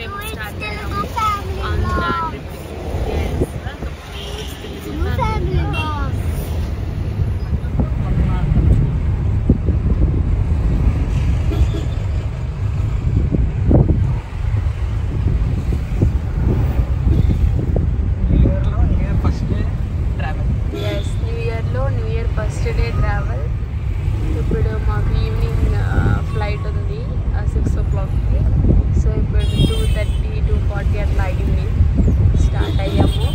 మేము స్టార్ట్ అయ్యాము Andhra trip. New year first day travel. ఇప్పుడు మాకు ఈవినింగ్ ఫ్లైట్ ఉంది 6 o'clockకి. సో ఇప్పుడు 2:30 2:40 అట్లా అయింది. స్టార్ట్ అయ్యాము.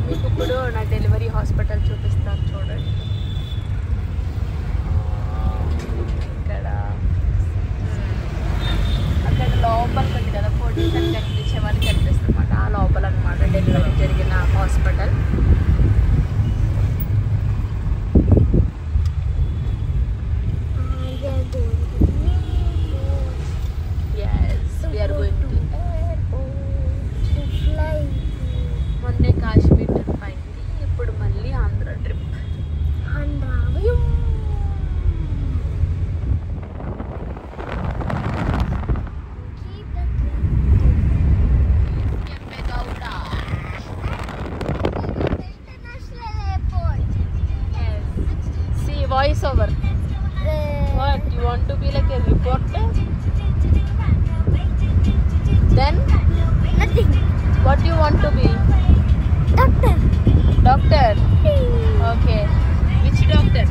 మీకు ఇప్పుడు నా డెలివరీ హాస్పిటల్ చూపిస్తాను చూడండి. ఇక్కడ అక్కడ లోపలికి ఉంది కదా 14th అని కనిపించే వాళ్ళు కనిపిస్తుంది అనమాట. ఆ లోపల అనమాట డెలివరీ జరిగిన హాస్పిటల్. మొన్నే కాశ్మీర్ ట్రిప్ అయింది, ఇప్పుడు మళ్ళీ Andhra trip. See, voice over. What, you want to be like a reporter? Then nothing. What do you want to be? Doctor. Doctor? Okay. Which doctor?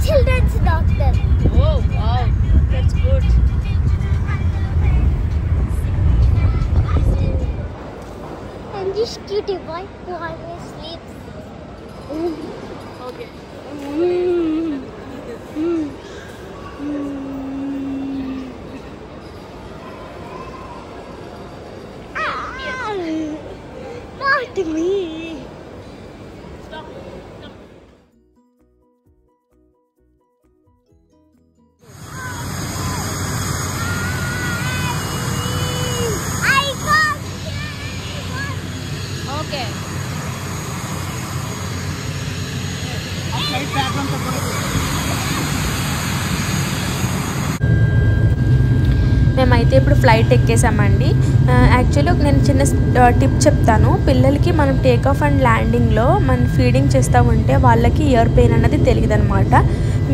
Children's doctor. Oh, wow. That's good. And this cutie boy who always sleeps. Okay. Not me. Stop. I got Okay. మేమైతే ఇప్పుడు flight ఎక్కేసామండి. Actually నేను చిన్న tip చెప్తాను. పిల్లలకి మనం take off and ల్యాండింగ్లో మనం feeding చేస్తూ ఉంటే వాళ్ళకి ఇయర్ పెయిన్ అన్నది తెలియదు అనమాట.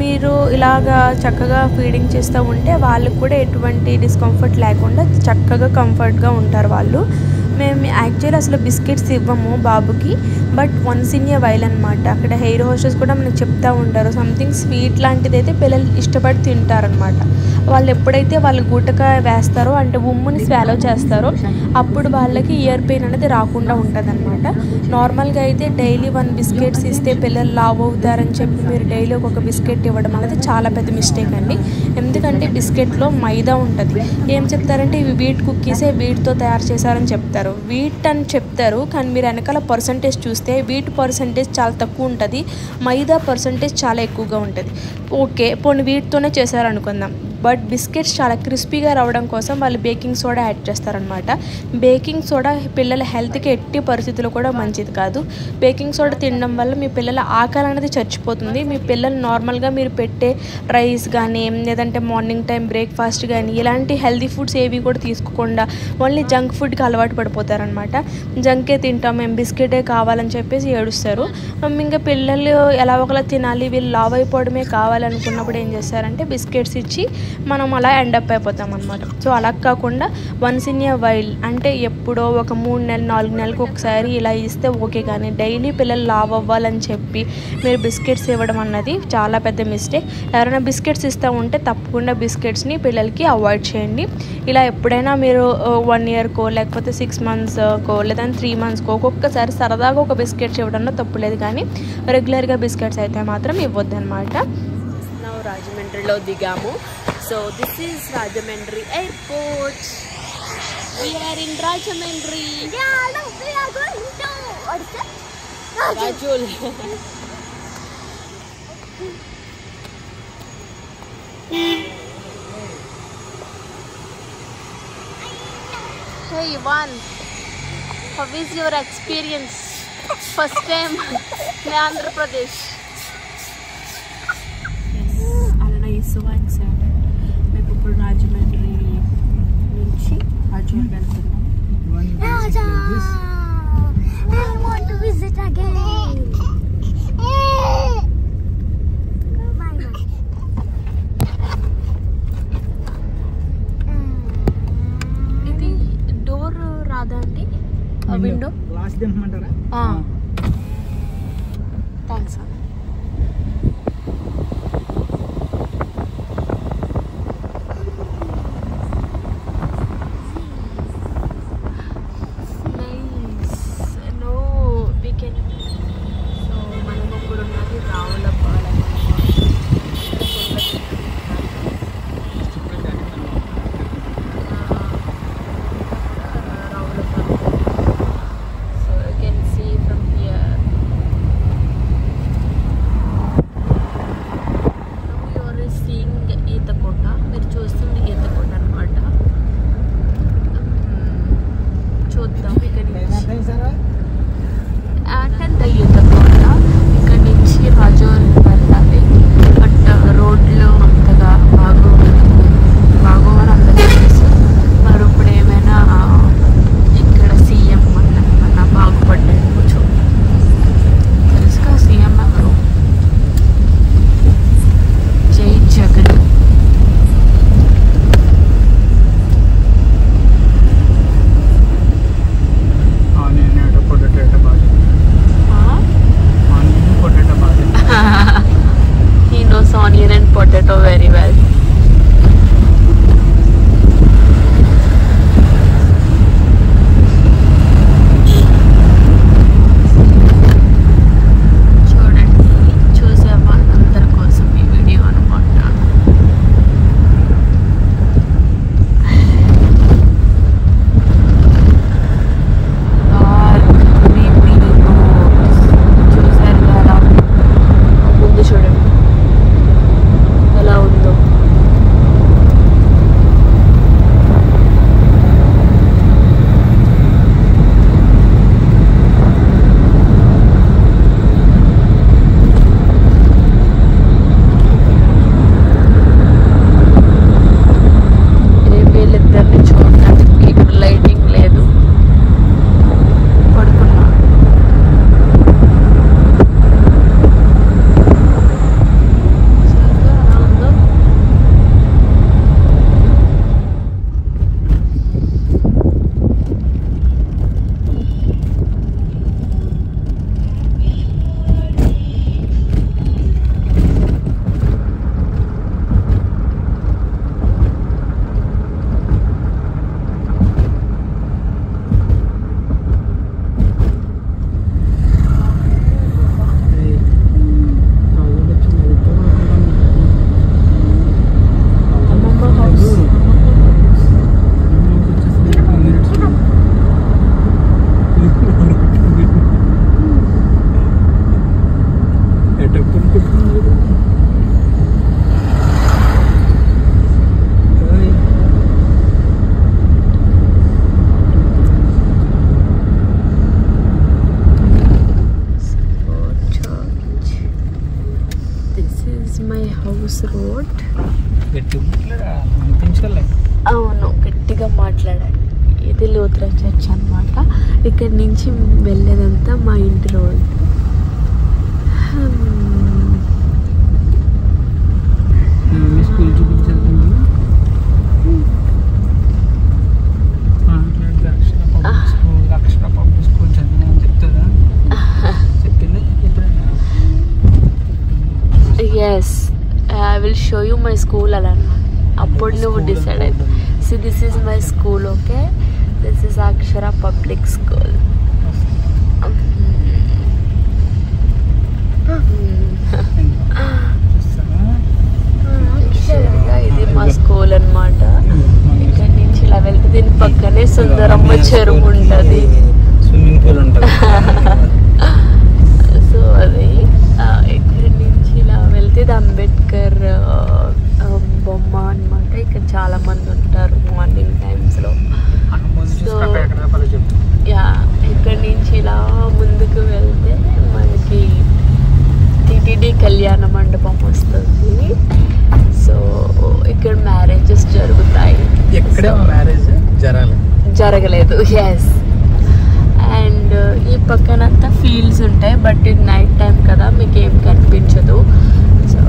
మీరు ఇలాగా చక్కగా ఫీడింగ్ చేస్తూ ఉంటే వాళ్ళకి కూడా ఎటువంటి డిస్కంఫర్ట్ లేకుండా చక్కగా కంఫర్ట్గా ఉంటారు వాళ్ళు. మేము యాక్చువల్లీ అసలు బిస్కెట్స్ ఇవ్వము బాబుకి, but once in a while అనమాట. అక్కడ హెయిర్ హోస్టెస్ కూడా మనకు చెప్తూ ఉంటారు సంథింగ్ స్వీట్ లాంటిది అయితే పిల్లలు ఇష్టపడి తింటారనమాట. వాళ్ళు ఎప్పుడైతే వాళ్ళు గుటక వేస్తారో అంటే ఉమ్ముని స్వాలో చేస్తారో అప్పుడు వాళ్ళకి ఇయర్ పెయిన్ అనేది రాకుండా ఉంటుంది అనమాట. నార్మల్గా అయితే డైలీ 1 బిస్కెట్స్ ఇస్తే పిల్లలు లావ్ అవుతారని చెప్పి మీరు డైలీ ఒక్కొక్క బిస్కెట్ ఇవ్వడం అనేది చాలా పెద్ద మిస్టేక్ అండి. ఎందుకంటే బిస్కెట్లో మైదా ఉంటుంది. ఏం చెప్తారంటే ఇవి వీట్ కుక్కీసే, వీట్తో తయారు చేశారని చెప్తారు. వీట్ అని చెప్తారు, కానీ మీరు వెనకాల పర్సంటేజ్ చూస్తే వీట్ పర్సంటేజ్ చాలా తక్కువ ఉంటుంది, మైదా పర్సంటేజ్ చాలా ఎక్కువగా ఉంటుంది. ఓకే, పోనీ వీటితోనే చేశారనుకుందాం, బట్ బిస్కెట్స్ చాలా క్రిస్పీగా రావడం కోసం వాళ్ళు బేకింగ్ సోడా యాడ్ చేస్తారనమాట. బేకింగ్ సోడా పిల్లల హెల్త్కి ఎట్టి పరిస్థితుల్లో కూడా మంచిది కాదు. బేకింగ్ సోడా తినడం వల్ల మీ పిల్లల ఆకలి అనేది చచ్చిపోతుంది. మీ పిల్లలు నార్మల్గా మీరు పెట్టే రైస్ కానీ లేదంటే మార్నింగ్ టైం బ్రేక్ఫాస్ట్ కానీ ఇలాంటి హెల్తీ ఫుడ్స్ ఏవి కూడా తీసుకోకుండా ఓన్లీ జంక్ ఫుడ్కి అలవాటు పడిపోతారనమాట. జంకే తింటాం మేము, బిస్కెటే కావాలని చెప్పేసి ఏడుస్తారు. ఇంకా పిల్లలు ఎలా ఒకలా తినాలి, వీళ్ళు లావ్ అయిపోవడమే కావాలనుకున్నప్పుడు ఏం చేస్తారంటే బిస్కెట్స్ ఇచ్చి మనం అలా ఎండప్ అయిపోతాం అనమాట. సో అలా కాకుండా వన్స్ ఇన్ ఏ వైల్ అంటే ఎప్పుడో ఒక 3 నెలలు 4 నెలలకు ఒకసారి ఇలా ఇస్తే ఓకే, కానీ డైలీ పిల్లలు లావ్ అవ్వాలని చెప్పి మీరు బిస్కెట్స్ ఇవ్వడం అన్నది చాలా పెద్ద మిస్టేక్. ఎవరైనా బిస్కెట్స్ ఇస్తూ ఉంటే తప్పకుండా బిస్కెట్స్ని పిల్లలకి అవాయిడ్ చేయండి. ఇలా ఎప్పుడైనా మీరు 1 ఇయర్కో లేకపోతే 6 మంత్స్కో లేదా 3 మంత్స్కో ఒక్కొక్కసారి సరదాగా ఒక బిస్కెట్స్ ఇవ్వడంలో తప్పులేదు, కానీ రెగ్యులర్గా బిస్కెట్స్ అయితే మాత్రం ఇవ్వద్దు అనమాట. రాజమండ్రిలో దిగాము. So this is Rajahmundry airport. We are in Rajamundry. Yeah, no, we are going to what's it? Rajul. Hey Ivan, how is your experience? First time in Andhra Pradesh. Alana is so excited. మేము ఇప్పుడు రాజమండ్రి నుంచి రాయచూర్ వెళ్తున్నాం. I want to visit again. ఇది door రాదా అండి? Window glass దింపమంటారా? Thanks అండి. అవును, గట్టిగా మాట్లాడాలి. ఇది లూథరా చర్చ్ అన్నమాట. ఇక్కడి నుంచి వెళ్ళేదంతా మా ఇంటి రోడ్. స్కూల్ చూపించాలి. అక్షర పబ్లిక్ స్కూల్ చదివిన చెప్తుందా? చెప్పింది ఎప్పుడైనా? Yes, I will show you my school అలా అన్నమాట. అప్పుడు నువ్వు డిసైడ్ అయితే see this is my school. Okay, this is Akshara public school. ఇది మా స్కూల్ అన్నమాట. ఇక్కడి నుంచి ఇలా వెళ్తే దీని పక్కనే సుందరమ్మ చెరువు ఉంటుంది, స్విమ్మింగ్ పూల్ ఉంటుంది. సో అది ఇక్కడి నుంచి ఇలా వెళ్తే ఇది అంబేద్కర్ బొమ్మ అన్నమాట. ఇక్కడ చాలా మంది ఉంటారు మార్నింగ్ టైమ్స్లో. సో యా, ఇక్కడి నుంచి ఇలా ముందుకు వెళ్తే మనకి టిటిడి కళ్యాణ మండపం వస్తుంది. సో ఇక్కడ మ్యారేజెస్ జరుగుతాయి. ఎక్కడ మ్యారేజ్ జరగలేదు. ఎస్. అండ్ ఈ పక్కనంతా ఫీల్డ్స్ ఉంటాయి, బట్ ఇది నైట్ టైం కదా మీకు ఏం కనిపించదు. సో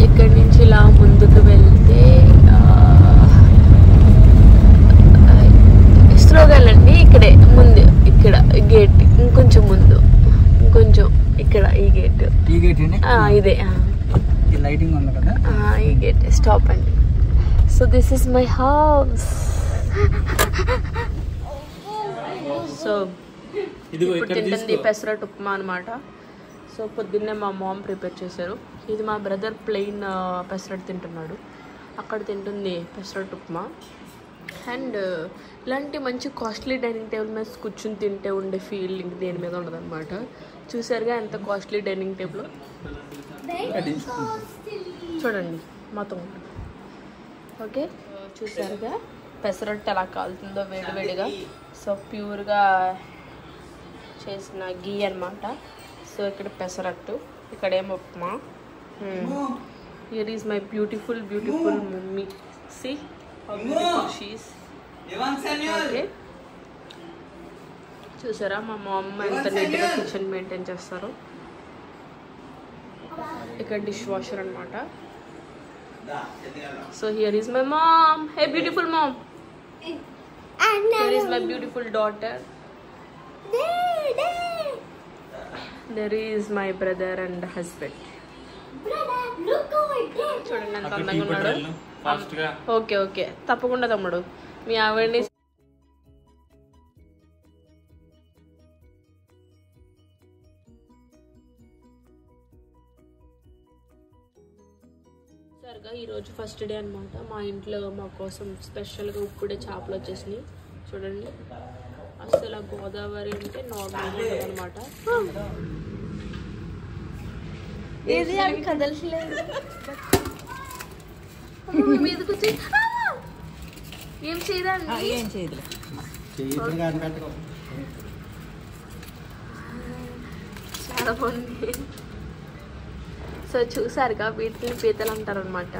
ఇక్కడి నుంచి ఇలా ముందుకు వెళ్తే స్లోగా వెళ్ళండి. ఇక్కడే ముందు, ఇక్కడ గేట్ ఇంకొంచెం ముందు, ఇంకొంచెం ఇక్కడ ఈ గేట్, ఇదే లైటింగ్ ఉంది కదా, ఈ గేట్. స్టాప్ అండి. So this is my house. So ఇప్పుడు తింటుంది పెసరట్ ఉప్మా అనమాట. సో పొద్దున్నే మా మామ్ ప్రిపేర్ చేశారు. ఇది మా బ్రదర్ ప్లెయిన్ పెసరట్ తింటున్నాడు, అక్కడ తింటుంది పెసరట్ ఉప్మా. అండ్ ఇలాంటి మంచి కాస్ట్లీ డైనింగ్ టేబుల్ మీద కూర్చుని తింటే ఉండే ఫీలింగ్ దేని మీద ఉండదు అనమాట. చూసారుగా ఎంత కాస్ట్లీ డైనింగ్ టేబుల్, చూడండి మొత్తం. ఓకే, చూసారుగా పెసరట్టు ఎలా కాలుతుందో వేడివేడిగా. సో ప్యూర్గా చేసిన గీ అనమాట. సో ఇక్కడ పెసరట్టు, ఇక్కడేమో upma. Here is my beautiful beautiful mummy. See how beautiful she is. Okay, చూసారా మా మమ్మ ఎంత నీట్గా కిచెన్ మెయింటైన్ చేస్తారో. ఇక్కడ డిష్ వాషర్ అనమాట. So here is my mom. Hey beautiful mom. Here is my beautiful daughter. There is my brother and husband. చూడండి ఎంత అందంగా ఉన్నాడు. ఓకే ఓకే, తప్పకుండా తమ్ముడు. మీ ఆవిడని సరిగా ఈరోజు ఫస్ట్ డే అనమాట. మా ఇంట్లో మా కోసం స్పెషల్గా ఇప్పుడే చేపలు వచ్చేసినాయి. చూడండి, అసలు గోదావరి అంటే నార్మల్గా అనమాట. ఏది అది కదలట్లేదు మీదకి వచ్చి ఏం చేయదండి, ఏం చేయదు. చాలా బాగుంది. సో చూసారుగా వీటిని పీతలు అంటారు అనమాట.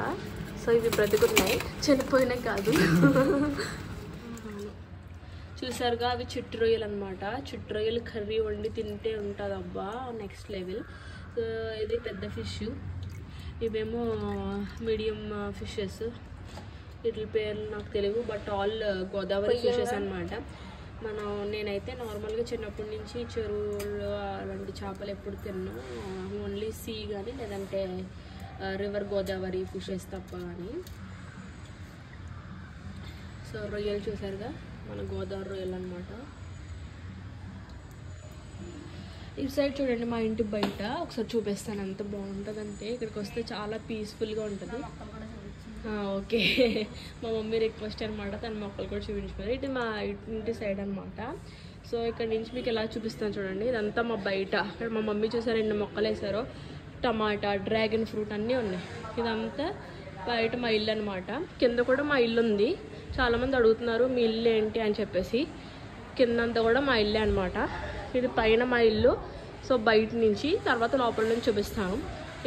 సో ఇవి బ్రతుకున్నాయి, చనిపోయినా కాదు. చూసారుగా అవి చిట్టు రొయ్యలు అనమాట. చిట్టు రొయ్యలు కర్రీ వండి తింటే ఉంటుంది అబ్బా నెక్స్ట్ లెవెల్. సో ఇది పెద్ద ఫిష్, ఇవేమో మీడియం ఫిషెస్. వీటి పేర్లు నాకు తెలియదు, బట్ ఆల్ గోదావరి ఫిషెస్ అనమాట. నేనైతే నార్మల్గా చిన్నప్పటి నుంచి చెరువులో అలాంటి చేపలు ఎప్పుడు తిన్నా, ఓన్లీ సీ కానీ లేదంటే రివర్ గోదావరి ఫిషెస్ తప్ప కానీ. సో రొయ్యలు చూసారుగా, మన గోదావరి రొయ్యలు అనమాట. ఇటు సైడ్ చూడండి మా ఇంటి బయట, ఒకసారి చూపిస్తాను ఎంత బాగుంటుందంటే. ఇక్కడికి వస్తే చాలా పీస్ఫుల్గా ఉంటుంది. ఓకే, మా మమ్మీ రిక్వెస్ట్ అనమాట, తన మొక్కలు కూడా చూపించుకోవాలి. ఇది మా ఇంటి సైడ్ అనమాట. సో ఇక్కడ నుంచి మీకు ఎలా చూపిస్తాను చూడండి. ఇదంతా మా బయట. ఇక్కడ మా మమ్మీ చూసారు ఎన్ని మొక్కలు వేసారో, టమాటా, డ్రాగన్ ఫ్రూట్ అన్నీ ఉన్నాయి. ఇదంతా బయట మా ఇల్లు అనమాట. కింద కూడా మా ఇల్లు ఉంది. చాలామంది అడుగుతున్నారు మీ ఇల్లు ఏంటి అని చెప్పేసి. కిందంతా కూడా మా ఇల్లే అనమాట. ఇది పైన మా ఇల్లు. సో బయట నుంచి తర్వాత లోపల నుంచి చూపిస్తాను.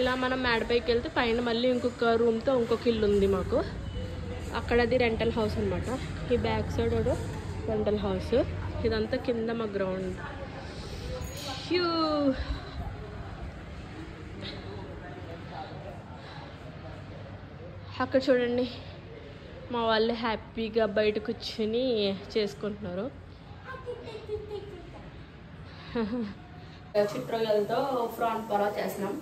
ఇలా మనం మేడపైకి వెళ్తే పైన మళ్ళీ ఇంకొక రూమ్తో ఇంకొక ఇల్లు ఉంది మాకు. అక్కడ అది రెంటల్ హౌస్ అనమాట. ఈ బ్యాక్ సైడ్ ఒక రెంటల్ హౌస్. ఇదంతా కింద మా గ్రౌండ్. అక్కడ చూడండి మా వాళ్ళు హ్యాపీగా బయట కూర్చొని చేసుకుంటున్నారు. చిట్రొయ్యలతో ప్రాన్ పరా చేస్తున్నాం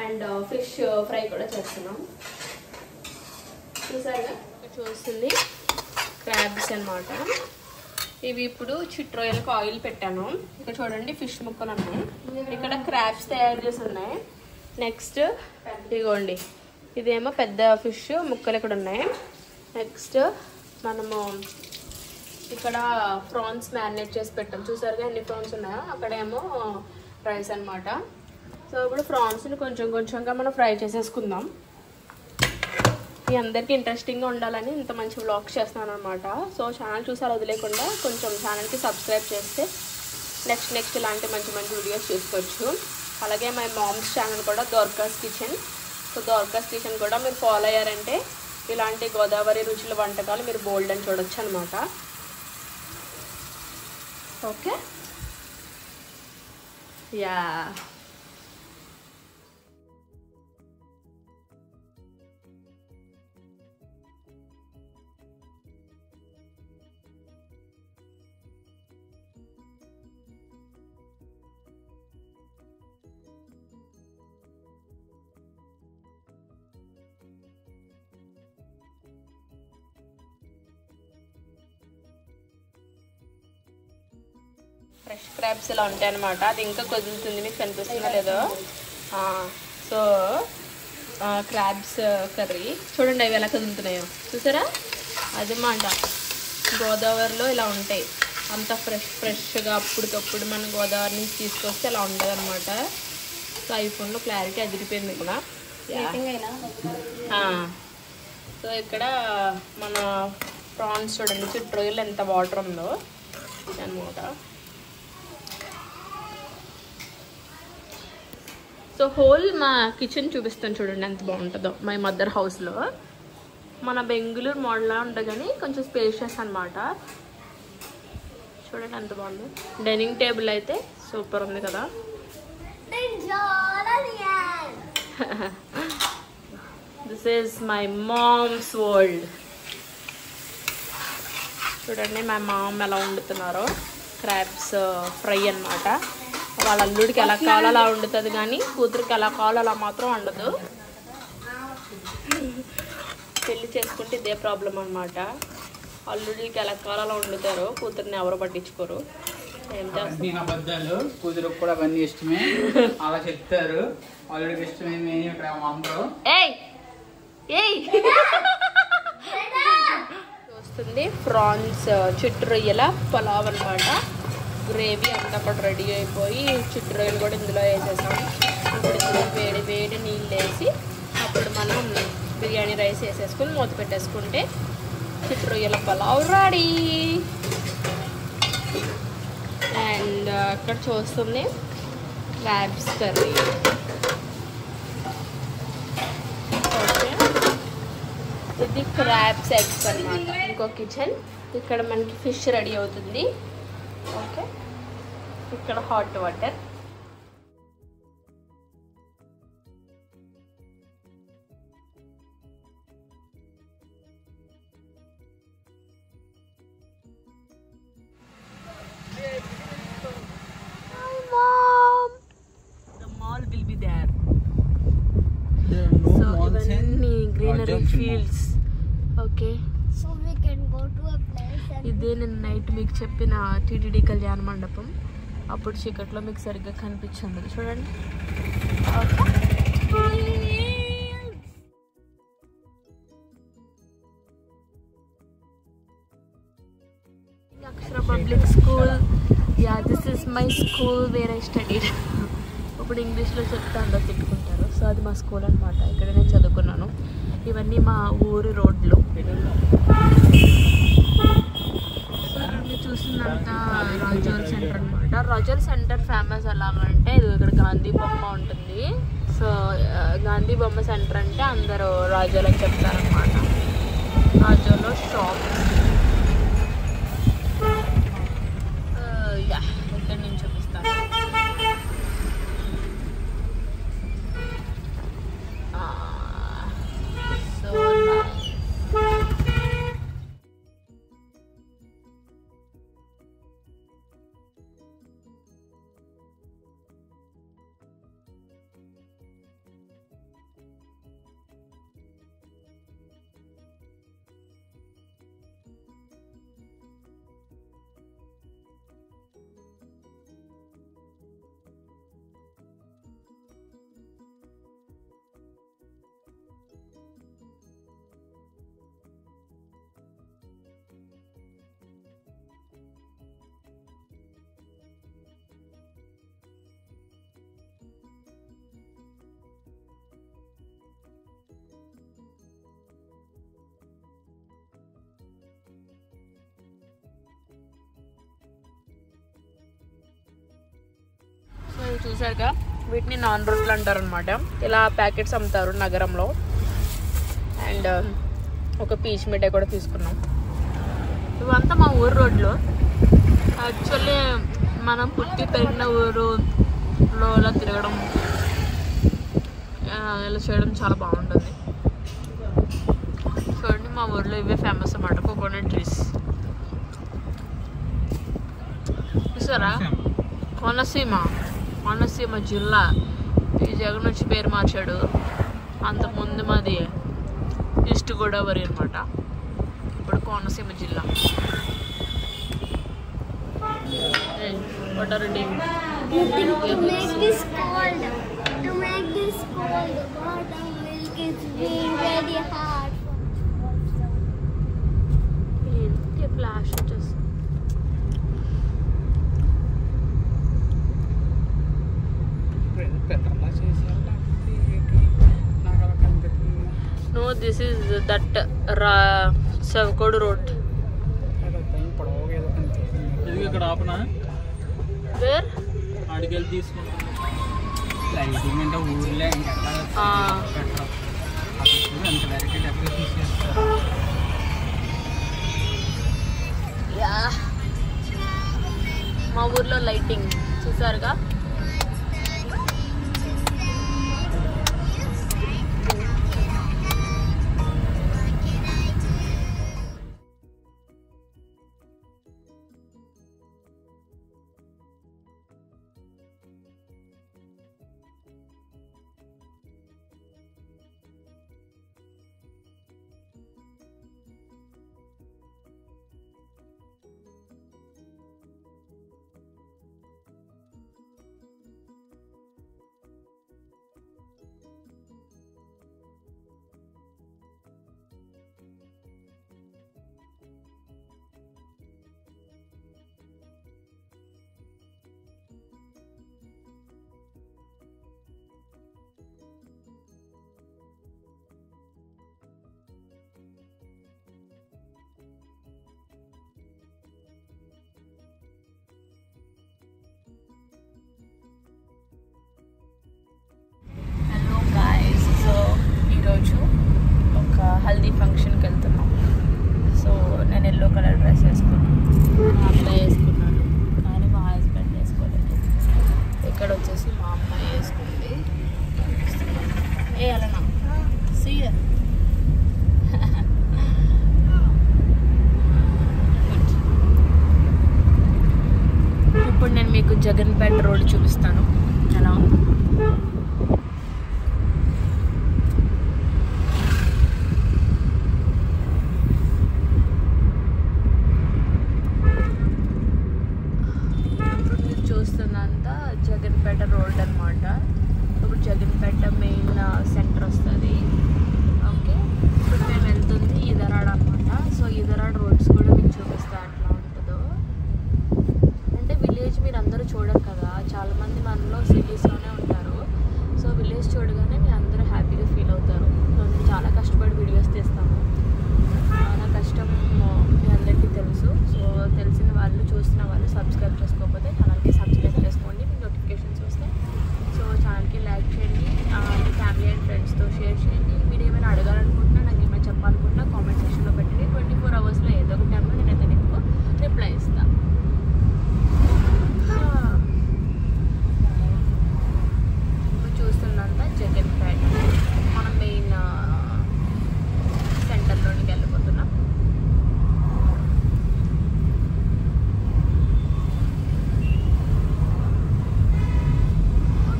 అండ్ ఫిష్ ఫ్రై కూడా చేస్తున్నాం. చూసారుగా చూస్తుంది క్రాబ్స్ అనమాట. ఇవి ఇప్పుడు చిట్రొయ్యలకు ఆయిల్ పెట్టాను. ఇక్కడ చూడండి ఫిష్ ముక్కలు ఉన్నాయి. ఇక్కడ క్రాబ్స్ తయారు చేసి ఉన్నాయి. నెక్స్ట్ ఇదిగోండి, ఇదేమో పెద్ద ఫిష్ ముక్కలు ఇక్కడ ఉన్నాయి. నెక్స్ట్ మనము ఇక్కడ ప్రాన్స్ మ్యారినేట్ చేసి పెట్టాం. చూసారుగా ఎన్ని ప్రాన్స్ ఉన్నాయో. అక్కడేమో రైస్ అనమాట. సో ఇప్పుడు ప్రాన్స్ని కొంచెం కొంచెంగా మనం ఫ్రై చేసేసుకుందాం. మీ అందరికీ ఇంట్రెస్టింగ్గా ఉండాలని ఇంత మంచి వ్లాగ్స్ చేస్తున్నాను అనమాట. సో ఛానల్ చూసారు వదిలేకుండా కొంచెం ఛానల్కి సబ్స్క్రైబ్ చేస్తే నెక్స్ట్ ఇలాంటి మంచి మంచి వీడియోస్ చూసుకోవచ్చు. అలాగే మై మామ్స్ ఛానల్ కూడా Dorcas kitchen. So Dorcas kitchen కూడా మీరు ఫాలో అయ్యారంటే ఇలాంటి గోదావరి రుచుల వంటకాలు మీరు బోల్డ్ అని చూడొచ్చు అనమాట. Okay yeah. ఫ్రెష్ క్రాబ్స్ ఇలా ఉంటాయి అన్నమాట. అది ఇంకా కదులుతుంది, మీకు కనిపిస్తుందో లేదో. సో క్రాబ్స్ కర్రీ చూడండి, అవి ఎలా కదులుతున్నాయో చూసారా. అదన్నమాట గోదావరిలో ఇలా ఉంటాయి, అంత ఫ్రెష్గా అప్పటికప్పుడు మన గోదావరి నుంచి తీసుకొస్తే అలా ఉంటుంది అనమాట. సో ఐఫోన్లో క్లారిటీ అదిరిపోయింది ఇక్కడ. సో ఇక్కడ మన ప్రాన్స్ చూడండి, చిట్రొయ్యలు ఎంత వాటర్ ఉందో అనమాట. సో హోల్ మా కిచెన్ చూపిస్తాను చూడండి ఎంత బాగుంటుందో. మై మదర్ హౌస్లో మన బెంగళూరు మోడల్లా ఉంటుంది కానీ కొంచెం స్పేషియస్ అనమాట. చూడండి ఎంత బాగుంది. డైనింగ్ టేబుల్ అయితే సూపర్ ఉంది కదా. This is my mom's world. చూడండి మా మామ్ ఎలా వండుతున్నారో. క్రాబ్స్ ఫ్రై అనమాట. వాళ్ళ అల్లుడికి ఎలా కావాలో అలా వండుతుంది కానీ కూతురికి ఎలా కావాలో అలా మాత్రం వండదు. పెళ్లి చేసుకుంటే ఇదే ప్రాబ్లం అనమాట. అల్లుడికి ఎలా కావాలో అలా వండుతారు, కూతురిని ఎవరు పట్టించుకోరు. ఏం చేస్తారు, కూతురికి కూడా అవన్నీ ఇష్టమే అలా చెప్తారు. అల్లుడికి ఇష్టమే అందరూ. వస్తుంది ప్రాన్స్ చిట్రొయ్యల పలావ్ అనమాట. గ్రేవీ అంతా కూడా రెడీ అయిపోయి చిట్రొయ్యలు కూడా ఇందులో వేసేసాం. ఇప్పుడు ఇందులో వేడి వేడి నీళ్ళు వేసి అప్పుడు మనం బిర్యానీ రైస్ వేసేసుకుని మూత పెట్టేసుకుంటే చిట్రొయ్యల పలావ్ రెడీ. అండ్ అక్కడ చూస్తుంది క్రాబ్స్ కర్రీ. ఓకే, ఇది క్రాబ్స్ ఎగ్స్ అనమాట. ఇంకో కిచెన్. ఇక్కడ మనకి ఫిష్ రెడీ అవుతుంది. ఓకే, ఇక్కడ hot water. The mall will be there. So ఇవన్నీ greenery fields. Okay, So we can go to a place and ఇదే నేను నైట్ మీకు చెప్పిన టీటీడీ కళ్యాణ మండపం. అప్పుడు చీకట్లో మీకు సరిగ్గా కనిపించండి. చూడండి. Akshara public school. Yeah, this is my school where I studied. ఇప్పుడు ఇంగ్లీష్లో చెప్తా అందరూ తిట్టుకుంటారు. సో అది మా స్కూల్ అనమాట. ఇక్కడ నేను చదువుకున్నాను. ఇవన్నీ మా ఊరి రోడ్లు. చూసిందంతా రాజోల్ సెంటర్ అనమాట. రాజోల్ సెంటర్ ఫేమస్ ఎలాగంటే ఇది ఇక్కడ గాంధీ బొమ్మ ఉంటుంది. సో గాంధీ బొమ్మ సెంటర్ అంటే అందరూ రాజోల్ అని చెప్తారనమాట. రాజోలో షాప్స్. ఇక్కడ నేను చూపిస్తాను. సో చూసారుగా, వీటిని నాన్ రోడ్లు అంటారు అనమాట. ఇలా ప్యాకెట్స్ అమ్ముతారు నగరంలో. అండ్ ఒక పీచ్ మిఠాయి కూడా తీసుకున్నాం. ఇవంతా మా ఊరు రోడ్లు. యాక్చువల్లీ మనం పుట్టి పెరిగిన ఊరులో ఇలా తిరగడం ఇలా చేయడం చాలా బాగుంటుంది. చూడండి మా ఊర్లో ఇవే ఫేమస్ అన్నమాట, కోకోనట్ ట్రీస్. చూసారా, కోనసీమ జిల్లా. ఈ జగన్ వచ్చి పేరు మార్చాడు. అంతకుముందు మాది ఈస్ట్ గోదావరి అనమాట, ఇప్పుడు కోనసీమ జిల్లా. What are you doing? To make this cold, water milk is being very hard. ఏంటి ఫ్లాష్ వచ్చేసి No, this is that Savkodu road. ఇక్కడ ఆపనా Where? అడిగెళ్ళి తీసుకుంటాం. లైటింగ్ అంటే ఊర్లే ఇంకా అంత వెరైటీ డెకరేషన్ చేస్తారు. మా ఊర్లో లైటింగ్ చూసారుగా. హల్దీ ఫంక్షన్కి వెళ్తున్నాం. సో నేను ఎల్లో కలర్ డ్రెస్ వేసుకున్నాను, మా అబ్బాయి వేసుకున్నాడు కానీ మా హస్బెండ్ వేసుకోలేదు. ఇక్కడ వచ్చేసి మా అమ్మాయి వేసుకుంది. అలానా సీయర్ ఇప్పుడు నేను మీకు జగన్పేట రోడ్ చూపిస్తాను ఎలా ఉంది. చూస్తుందంతా జగన్పేట రోడ్ అనమాట. ఇప్పుడు జగన్పేట మెయిన్ సెంటర్ వస్తుంది. ఓకే, ఇప్పుడు మేము వెళ్తుంది ఈదరాడ్ అనమాట. సో ఈదరాడ్ రోడ్స్ కూడా మీకు చూపిస్తా ఎట్లా ఉంటుందో. అంటే విలేజ్ మీరు అందరూ చూడరు కదా, చాలామంది మనలో సిటీస్లోనే ఉంటారు. సో విలేజ్ చూడగానే మీరు అందరూ హ్యాపీగా ఫీల్ అవుతారు. సో నేను చాలా కష్టపడి వీడియోస్ తీస్తాను. నా కష్టం మీ అందరికీ తెలుసు. సో తెలిసిన వాళ్ళు, చూసిన వాళ్ళు సబ్స్క్రైబ్ చేసుకోకపోతే ఛానల్కి సబ్స్క్రైబ్ చేసుకోండి, మీకు నోటిఫికేషన్స్ వస్తాయి. సో ఛానల్కి లైక్ చేయండి, మీ ఫ్యామిలీ అండ్ ఫ్రెండ్స్తో షేర్ చేయండి. మీరు ఏమైనా అడగాలనుకుంటున్నా, నాకు ఏమైనా చెప్పాలనుకుంటున్నా కామెంట్ సెక్షన్లో పెట్టండి. 24 అవర్స్లో ఏదో ఒక టైంలో నేనైతే మీకు రిప్లై ఇస్తాను. ఇప్పుడు చూస్తున్నంత జగన్పేట మనం మెయిన్ సెంటర్లోనికి వెళ్ళిపోతున్నాం.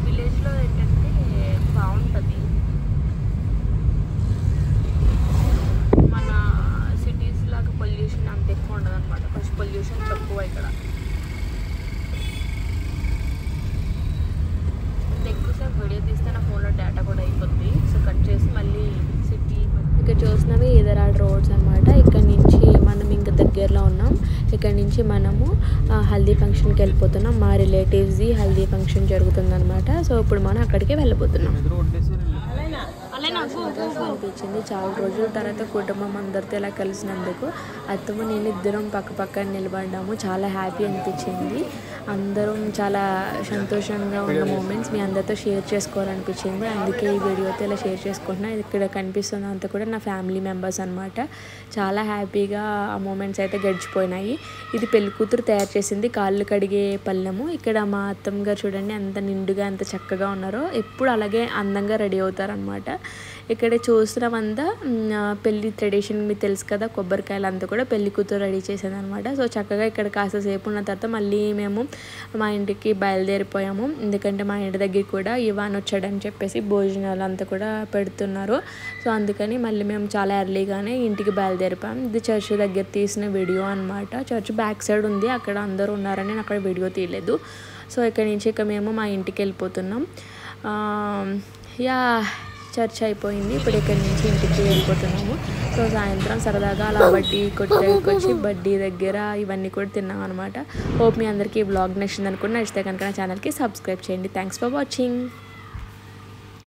విలేజ్లో ఏంటంటే బాగుంటుంది. మన సిటీస్ లాగా పొల్యూషన్ అంత ఎక్కువ ఉండదు అనమాట, కొంచెం పొల్యూషన్ తక్కువ ఇక్కడ. ఎక్కువసేపు వీడియో తీస్తే నా ఫోన్లో డేటా కూడా అయిపోద్ది. సో కట్ చేసి మళ్ళీ సిటీ ఇక్కడ చూసినవి ఈదరాడ్ రోడ్స్ అనమాట. ఇక్కడ నుంచి మనం ఇంకా దగ్గరలో ఉన్నాం. ఇక్కడ నుంచి మనము హల్దీ ఫంక్షన్కి వెళ్ళిపోతున్నాం. మా రిలేటివ్స్ది హల్దీ ఫంక్షన్ జరుగుతుందన్నమాట. సో ఇప్పుడు మనం అక్కడికి వెళ్ళిపోతున్నాం. అనిపించింది చాలా రోజుల తర్వాత కుటుంబం అందరితో ఇలా కలిసినందుకు. అత్తమ్మ నేను ఇద్దరం పక్క పక్కన నిలబడ్డాము, చాలా హ్యాపీ అనిపించింది. అందరం చాలా సంతోషంగా ఉన్న మూమెంట్స్ మీ అందరితో షేర్ చేసుకోవాలనిపించింది. అందుకే ఈ వీడియోతో ఇలా షేర్ చేసుకుంటున్నా. ఇక్కడ కనిపిస్తుంది అంతా కూడా నా ఫ్యామిలీ మెంబర్స్ అనమాట. చాలా హ్యాపీగా ఆ మూమెంట్స్ అయితే గడిచిపోయినాయి. ఇది పెళ్లి కూతురు తయారు చేసింది కాళ్ళు కడిగే పళ్ళెము. ఇక్కడ మా అత్తమ్మ గారు చూడండి ఎంత నిండుగా ఎంత చక్కగా ఉన్నారో, ఎప్పుడు అలాగే అందంగా రెడీ అవుతారనమాట. ఇక్కడ చూస్తున్నామంతా పెళ్లి ట్రెడిషన్ మీకు తెలుసు కదా, కొబ్బరికాయలు అంతా కూడా పెళ్లి కూతురు రెడీ చేసేది అనమాట. సో చక్కగా ఇక్కడ కాసేపు ఉన్న తర్వాత మళ్ళీ మేము మా ఇంటికి బయలుదేరిపోయాము. ఎందుకంటే మా ఇంటి దగ్గర కూడా ఇవాన్ వచ్చాడని చెప్పేసి భోజనాలు అంతా కూడా పెడుతున్నారు. సో అందుకని మళ్ళీ మేము చాలా ఎర్లీగానే ఇంటికి బయలుదేరిపోయాం. ఇది చర్చ్ దగ్గర తీసిన వీడియో అనమాట. చర్చ్ బ్యాక్ సైడ్ ఉంది, అక్కడ అందరూ ఉన్నారని నేను అక్కడ వీడియో తీయలేదు. సో ఇక్కడ నుంచి ఇక మేము మా ఇంటికి వెళ్ళిపోతున్నాం. చర్చ్ అయిపోయింది, ఇప్పుడు ఇక్కడి నుంచి ఇంటికి వెళ్ళిపోతున్నాము. సో సాయంత్రం సరదాగా అలా బడ్డీ కొట్టేకొచ్చి బడ్డీ దగ్గర ఇవన్నీ కూడా తిన్నాం అనమాట. హోప్ మీ అందరికీ ఈ వ్లాగ్ నచ్చింది అనుకుంటే, నచ్చితే కనుక నా ఛానల్కి సబ్స్క్రైబ్ చేయండి. Thanks for watching.